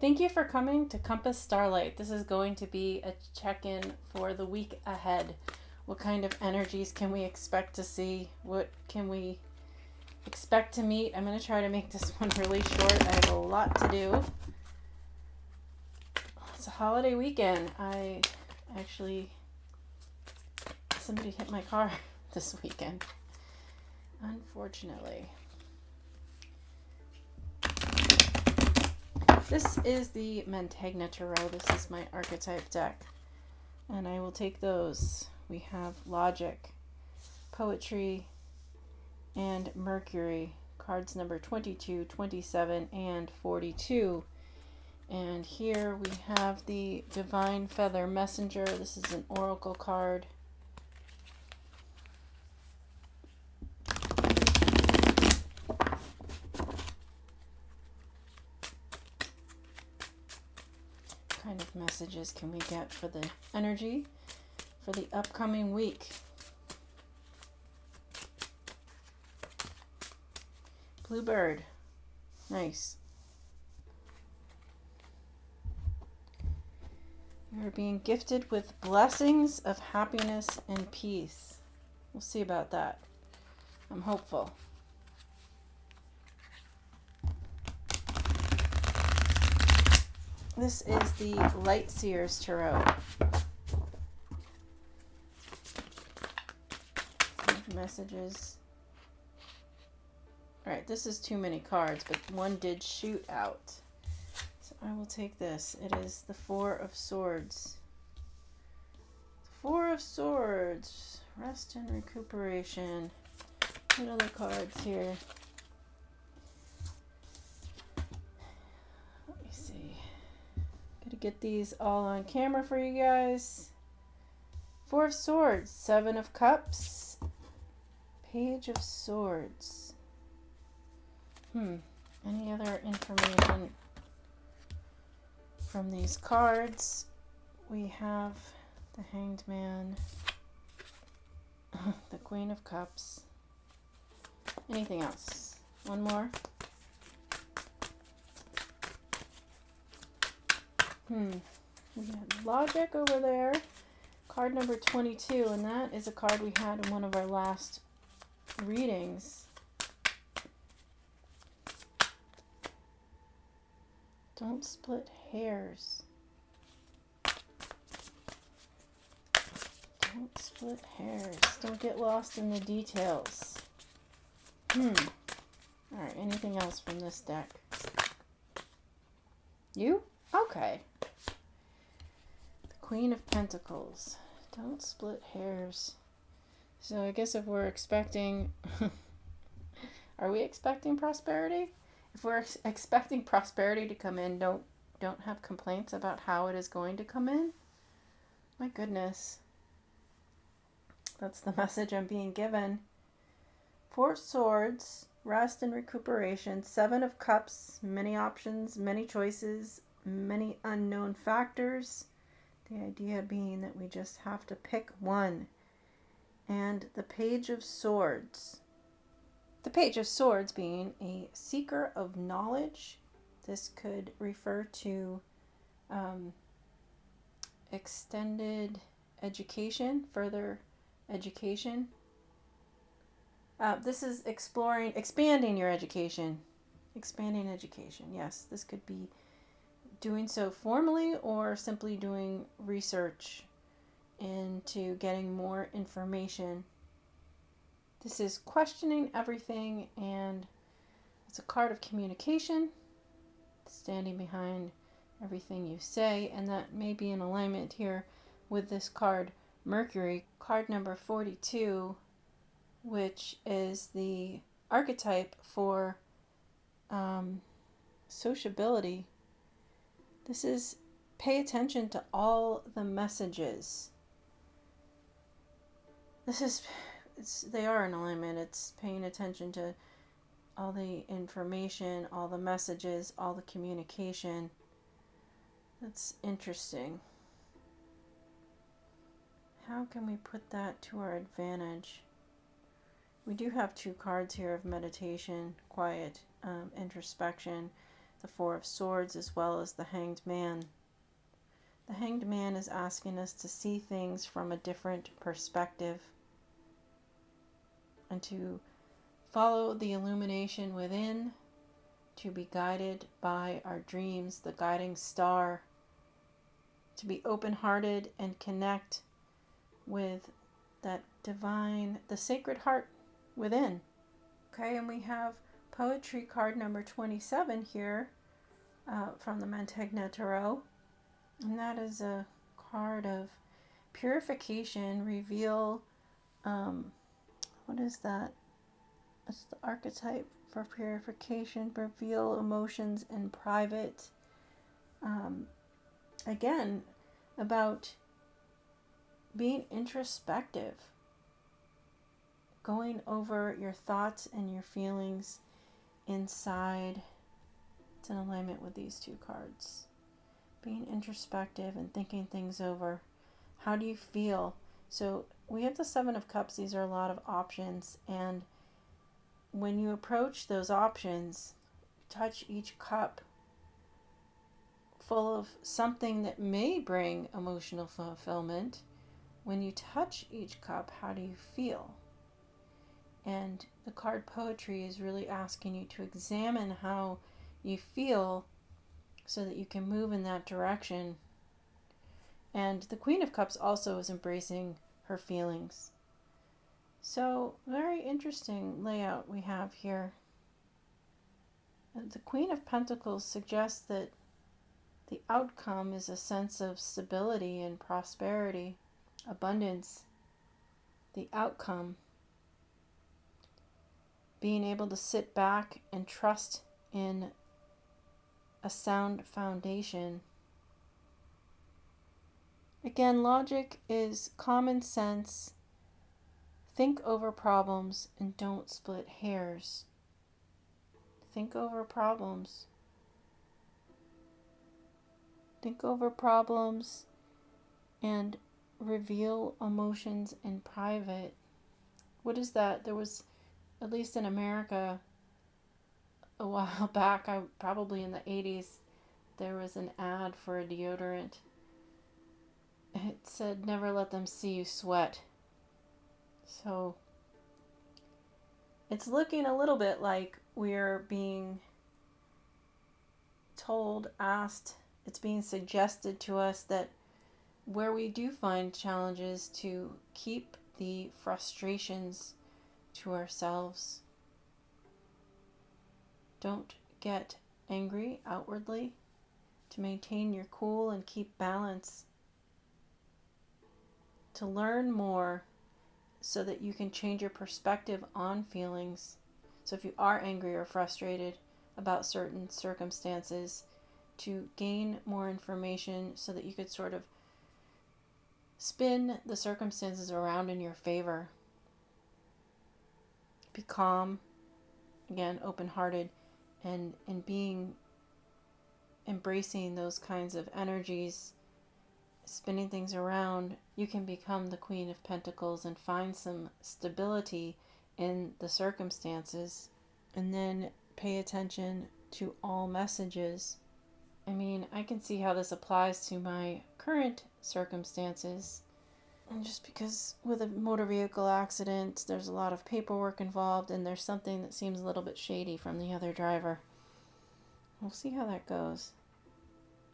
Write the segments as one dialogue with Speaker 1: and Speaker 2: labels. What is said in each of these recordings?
Speaker 1: Thank you for coming to Compass Starlight. This is going to be a check-in for the week ahead. What kind of energies can we expect to see? What can we expect to meet? I'm going to try to make this one really short. I have a lot to do. It's a holiday weekend. Somebody hit my car this weekend, unfortunately. This is the Mantegna Tarot. This is my archetype deck. And I will take those. We have Logic, Poetry, and Mercury. Cards number 22, 27, and 42. And here we have the Divine Feather Messenger. This is an oracle card. What kind of messages can we get for the energy for the upcoming week? Bluebird. Nice. We are being gifted with blessings of happiness and peace. We'll see about that. I'm hopeful. This is the Light Seers Tarot. Messages. Alright, this is too many cards, but one did shoot out. So I will take this. It is the Four of Swords. The Four of Swords. Rest and recuperation. What other cards here? Let me see. Gotta get these all on camera for you guys. Four of Swords. Seven of Cups. Page of Swords. Any other information from these cards? We have the Hanged Man, the Queen of Cups. Anything else? One more? We got Logic over there. Card number 22, and that is a card we had in one of our last readings. Don't split hairs. Don't split hairs. Don't get lost in the details. Alright, anything else from this deck? You? Okay. The Queen of Pentacles. Don't split hairs. So I guess if we're expecting... Are we expecting prosperity? If we're expecting prosperity to come in, don't have complaints about how it is going to come in. My goodness. That's the message I'm being given. Four of Swords, rest and recuperation. Seven of Cups, many options, many choices, many unknown factors. The idea being that we just have to pick one. And the Page of Swords. The Page of Swords being a seeker of knowledge. This could refer to extended education, further education. This is expanding your education. Expanding education, yes. This could be doing so formally or simply doing research into getting more information. This is questioning everything, and it's a card of communication, standing behind everything you say, and that may be in alignment here with this card, Mercury, card number 42, which is the archetype for sociability. This is pay attention to all the messages. They are in alignment. It's paying attention to all the information, all the messages, all the communication. That's interesting. How can we put that to our advantage? We do have two cards here of meditation, quiet, introspection. the Four of Swords, as well as the Hanged Man. The Hanged Man is asking us to see things from a different perspective and to follow the illumination within, to be guided by our dreams, the guiding star, to be open-hearted and connect with that divine, the sacred heart within. Okay, and we have poetry card number 27 here from the Mantegna Tarot. And that is a card of purification, reveal, what is that? It's the archetype for purification, reveal emotions in private. Again, about being introspective, going over your thoughts and your feelings inside. It's in alignment with these two cards. Being introspective and thinking things over. How do you feel? So we have the Seven of Cups. These are a lot of options. And when you approach those options, touch each cup full of something that may bring emotional fulfillment. When you touch each cup, how do you feel? And the card poetry is really asking you to examine how you feel so that you can move in that direction. And the Queen of Cups also is embracing her feelings. So, very interesting layout we have here. And the Queen of Pentacles suggests that the outcome is a sense of stability and prosperity, abundance. The outcome, being able to sit back and trust in a sound foundation. Again, logic is common sense. Think over problems and don't split hairs. Think over problems. Think over problems and reveal emotions in private. What is that? There was, at least in America, a while back, probably in the 80s, there was an ad for a deodorant. It said, never let them see you sweat. So it's looking a little bit like we're being told, asked, it's being suggested to us that where we do find challenges, to keep the frustrations to ourselves. Don't get angry outwardly, to maintain your cool and keep balance. To learn more so that you can change your perspective on feelings. So if you are angry or frustrated about certain circumstances, to gain more information so that you could sort of spin the circumstances around in your favor. Be calm, again, open-hearted, and embracing those kinds of energies, spinning things around, you can become the Queen of Pentacles and find some stability in the circumstances. And then pay attention to all messages. I mean, I can see how this applies to my current circumstances. And just because with a motor vehicle accident, there's a lot of paperwork involved, and there's something that seems a little bit shady from the other driver. We'll see how that goes.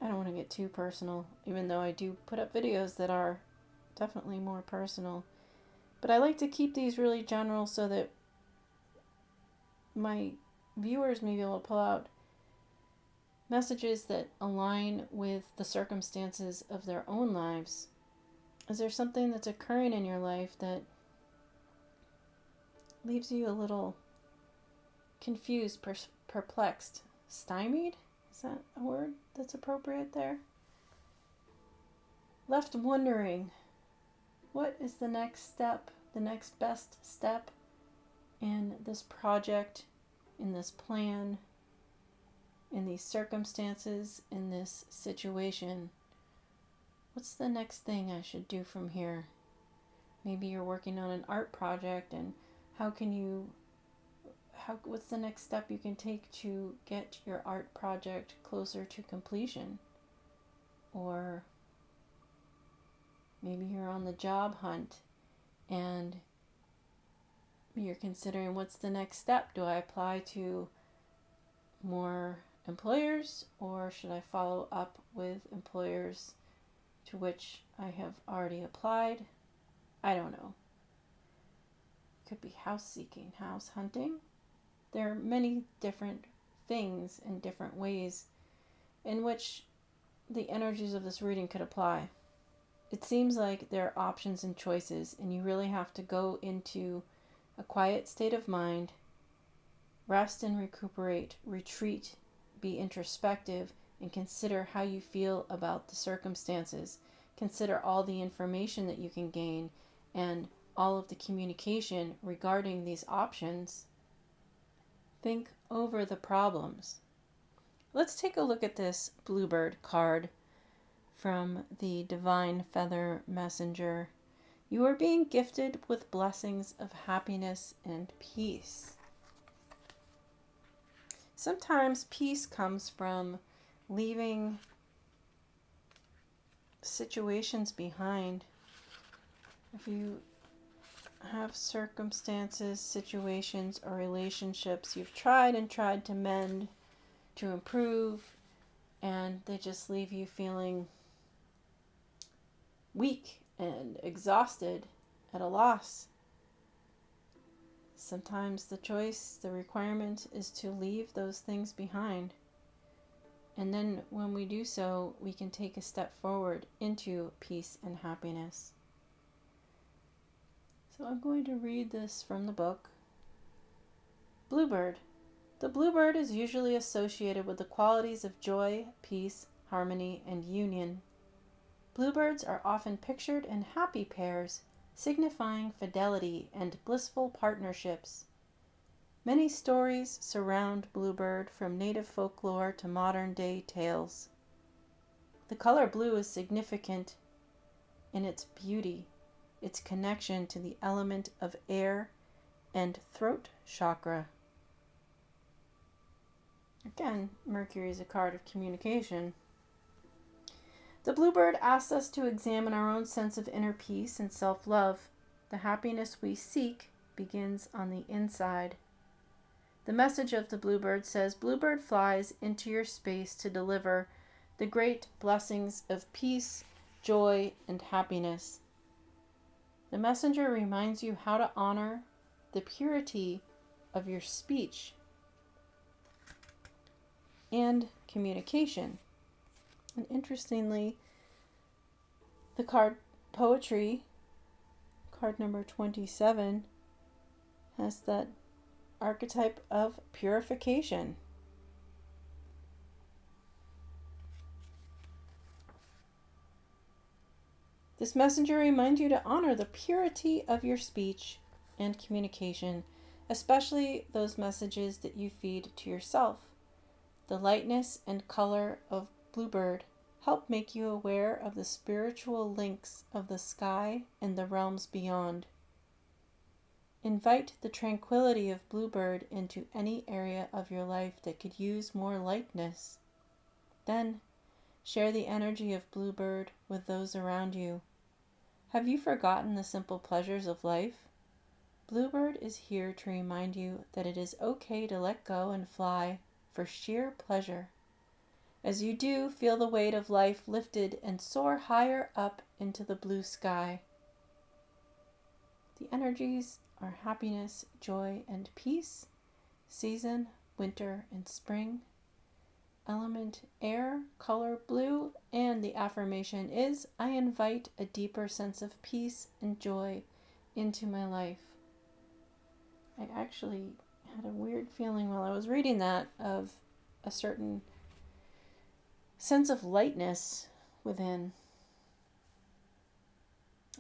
Speaker 1: I don't want to get too personal, even though I do put up videos that are definitely more personal. But I like to keep these really general so that my viewers may be able to pull out messages that align with the circumstances of their own lives. Is there something that's occurring in your life that leaves you a little confused, perplexed, stymied? Is that a word that's appropriate there? Left wondering, what is the next step, the next best step in this project, in this plan, in these circumstances, in this situation? What's the next thing I should do from here? Maybe you're working on an art project, and how can you what's the next step you can take to get your art project closer to completion? Or maybe you're on the job hunt and you're considering, what's the next step? Do I apply to more employers, or should I follow up with employers to which I have already applied? I don't know. Could be house seeking, house hunting. There are many different things and different ways in which the energies of this reading could apply. It seems like there are options and choices, and you really have to go into a quiet state of mind, rest and recuperate, retreat, be introspective, and consider how you feel about the circumstances. Consider all the information that you can gain and all of the communication regarding these options. Think over the problems. Let's take a look at this Bluebird card from the Divine Feather Messenger. You are being gifted with blessings of happiness and peace. Sometimes peace comes from leaving situations behind. If you have circumstances, situations, or relationships you've tried and tried to mend, to improve, and they just leave you feeling weak and exhausted, at a loss. Sometimes the choice, the requirement, is to leave those things behind. And then when we do so, we can take a step forward into peace and happiness. So I'm going to read this from the book. Bluebird. The bluebird is usually associated with the qualities of joy, peace, harmony, and union. Bluebirds are often pictured in happy pairs, signifying fidelity and blissful partnerships. Many stories surround Bluebird, from native folklore to modern-day tales. The color blue is significant in its beauty, its connection to the element of air and throat chakra. Again, Mercury is a card of communication. The Bluebird asks us to examine our own sense of inner peace and self-love. The happiness we seek begins on the inside. The message of the Bluebird says, Bluebird flies into your space to deliver the great blessings of peace, joy, and happiness. The messenger reminds you how to honor the purity of your speech and communication. And interestingly, the card Poetry, card number 27, has that archetype of purification. This messenger reminds you to honor the purity of your speech and communication, especially those messages that you feed to yourself. The lightness and color of Bluebird help make you aware of the spiritual links of the sky and the realms beyond. Invite the tranquility of Bluebird into any area of your life that could use more lightness. Then, share the energy of Bluebird with those around you. Have you forgotten the simple pleasures of life? Bluebird is here to remind you that it is okay to let go and fly for sheer pleasure. As you do, feel the weight of life lifted and soar higher up into the blue sky. The energies are happiness, joy, and peace. Season, winter and spring. Element, air, color, blue, and the affirmation is, I invite a deeper sense of peace and joy into my life. I actually had a weird feeling while I was reading that of a certain sense of lightness within.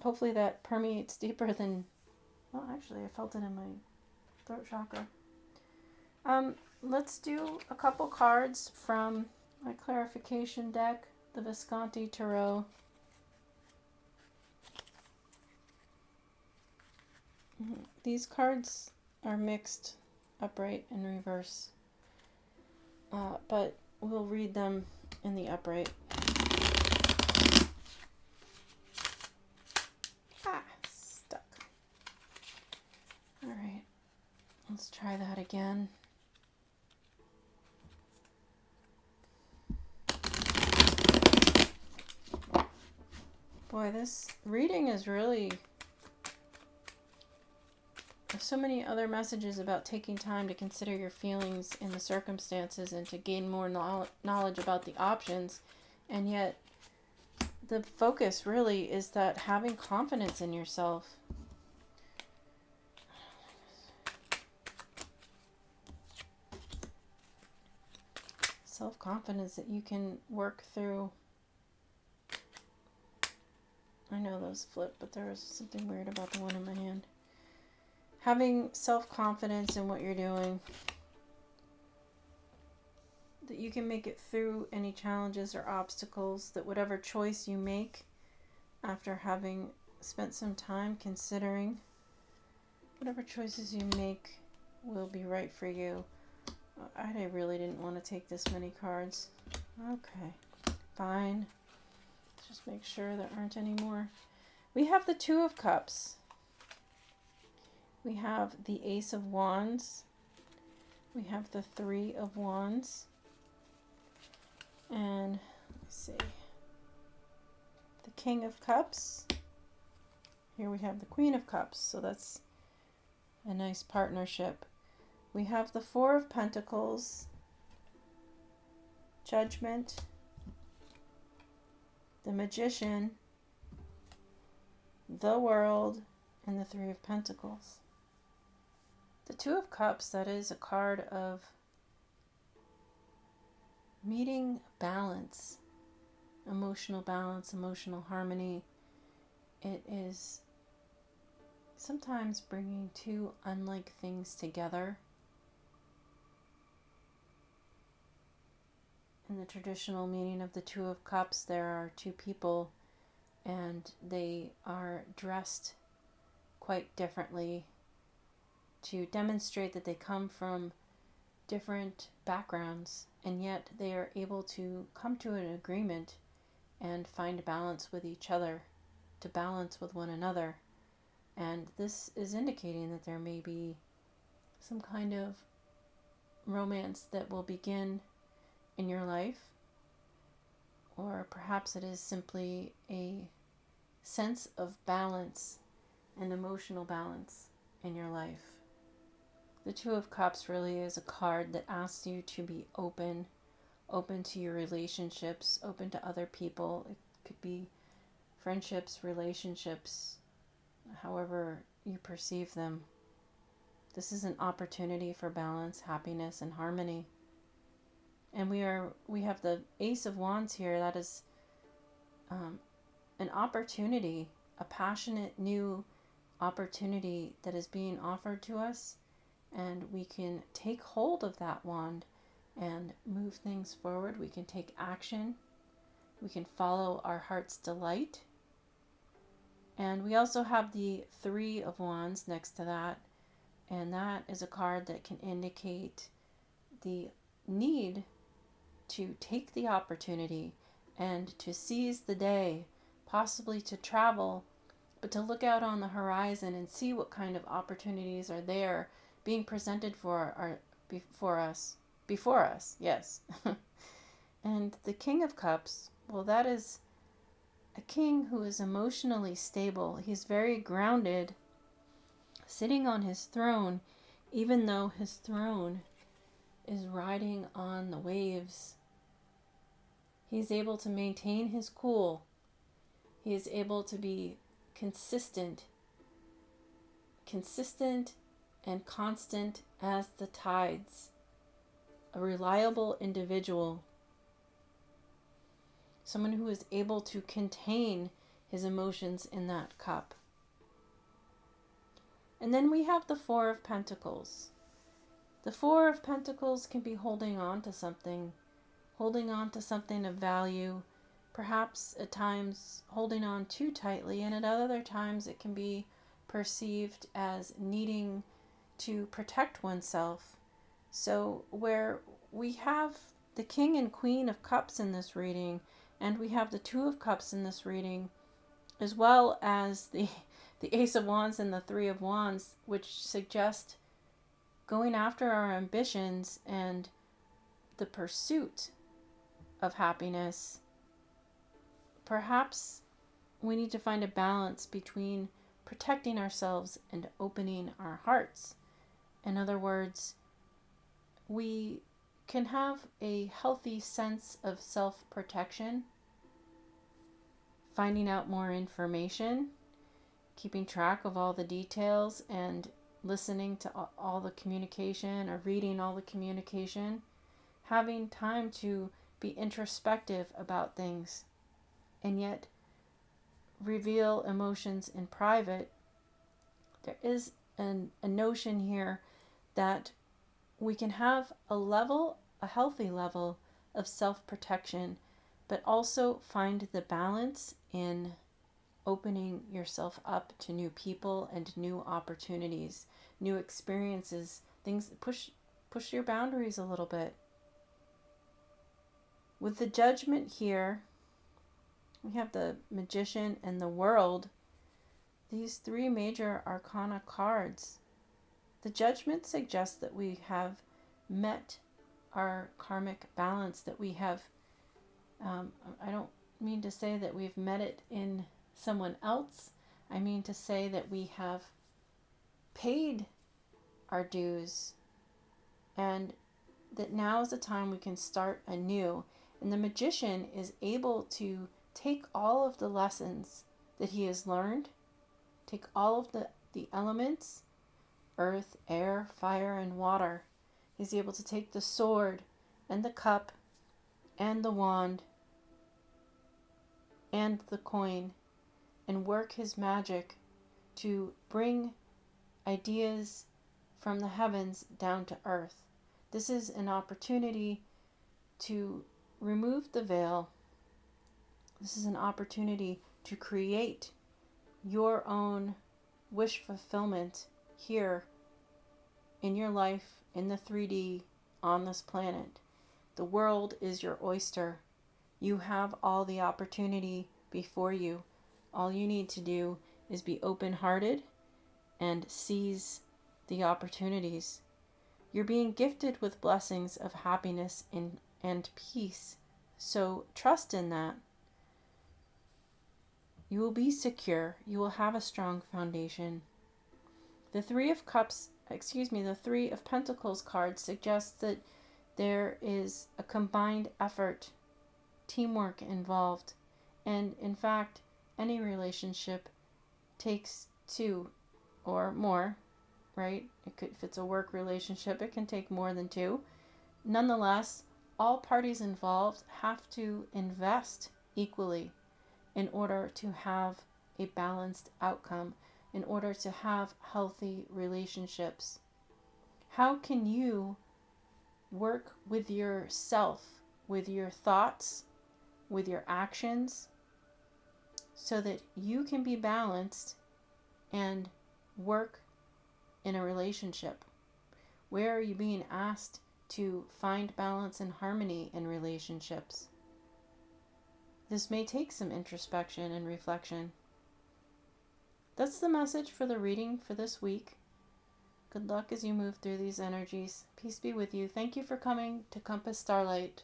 Speaker 1: Hopefully that permeates deeper than, well, actually I felt it in my throat chakra. Let's do a couple cards from my clarification deck, the Visconti Tarot. These cards are mixed. upright and reverse. But we'll read them in the upright. Stuck. All right, let's try that again. Boy, this reading is really... There's so many other messages about taking time to consider your feelings in the circumstances and to gain more knowledge about the options. And yet, the focus really is that having confidence in yourself. Self-confidence that you can work through. I know those flip, but there was something weird about the one in my hand. Having self-confidence in what you're doing. That you can make it through any challenges or obstacles. That whatever choice you make after having spent some time considering, whatever choices you make will be right for you. I really didn't want to take this many cards. Okay, fine. Let's just make sure there aren't any more. We have the Two of Cups. We have the Ace of Wands. We have the Three of Wands. And let's see. The King of Cups. Here we have the Queen of Cups. So that's a nice partnership. We have the Four of Pentacles. Judgment. The Magician. The World. And the Three of Pentacles. The Two of Cups, that is a card of meeting balance, emotional harmony. It is sometimes bringing two unlike things together. In the traditional meaning of the Two of Cups, there are two people and they are dressed quite differently to demonstrate that they come from different backgrounds, and yet they are able to come to an agreement and find balance with each other, to balance with one another. And this is indicating that there may be some kind of romance that will begin in your life, or perhaps it is simply a sense of balance and emotional balance in your life. The Two of Cups really is a card that asks you to be open to your relationships, open to other people. It could be friendships, relationships, however you perceive them. This is an opportunity for balance, happiness, and harmony. And we have the Ace of Wands here. That is an opportunity, a passionate new opportunity that is being offered to us. And we can take hold of that wand and move things forward. We can take action. We can follow our heart's delight. And we also have the Three of Wands next to that. And that is a card that can indicate the need to take the opportunity and to seize the day, possibly to travel, but to look out on the horizon and see what kind of opportunities are there being presented before us, yes. And the King of Cups, well, that is a king who is emotionally stable. He's very grounded, sitting on his throne, even though his throne is riding on the waves. He's able to maintain his cool. He is able to be consistent and constant as the tides. A reliable individual. Someone who is able to contain his emotions in that cup. And then we have the Four of Pentacles. The Four of Pentacles can be holding on to something of value, perhaps at times holding on too tightly, and at other times it can be perceived as needing to protect oneself. So where we have the King and Queen of Cups in this reading, and we have the Two of Cups in this reading, as well as the Ace of Wands and the Three of Wands, which suggest going after our ambitions and the pursuit of happiness. Perhaps we need to find a balance between protecting ourselves and opening our hearts. In other words, we can have a healthy sense of self-protection, finding out more information, keeping track of all the details, and listening to all the communication or reading all the communication, having time to be introspective about things, and yet reveal emotions in private. There is a notion here that we can have a healthy level of self-protection, but also find the balance in opening yourself up to new people and new opportunities, new experiences, things that push your boundaries a little bit. With the Judgment here, we have the Magician and the World, these three major arcana cards. The Judgment suggests that we have met our karmic balance, that we have, I don't mean to say that we've met it in someone else. I mean to say that we have paid our dues, and that now is the time we can start anew. And the Magician is able to take all of the lessons that he has learned, take all of the elements, earth, air, fire, and water. He's able to take the sword and the cup and the wand and the coin and work his magic to bring ideas from the heavens down to earth. This is an opportunity to remove the veil. This is an opportunity to create your own wish fulfillment here in your life, in the 3D, on this planet. The world is your oyster. You have all the opportunity before you. All you need to do is be open-hearted and seize the opportunities. You're being gifted with blessings of happiness and peace. So trust in that. You will be secure. You will have a strong foundation. The Three of Pentacles card suggests that there is a combined effort, teamwork involved. And in fact, any relationship takes two or more, right? If it's a work relationship, it can take more than two. Nonetheless, all parties involved have to invest equally in order to have a balanced outcome, in order to have healthy relationships. How can you work with yourself, with your thoughts, with your actions, so that you can be balanced and work in a relationship? Where are you being asked to find balance and harmony in relationships? This may take some introspection and reflection. That's the message for the reading for this week. Good luck as you move through these energies. Peace be with you. Thank you for coming to Compass Starlight.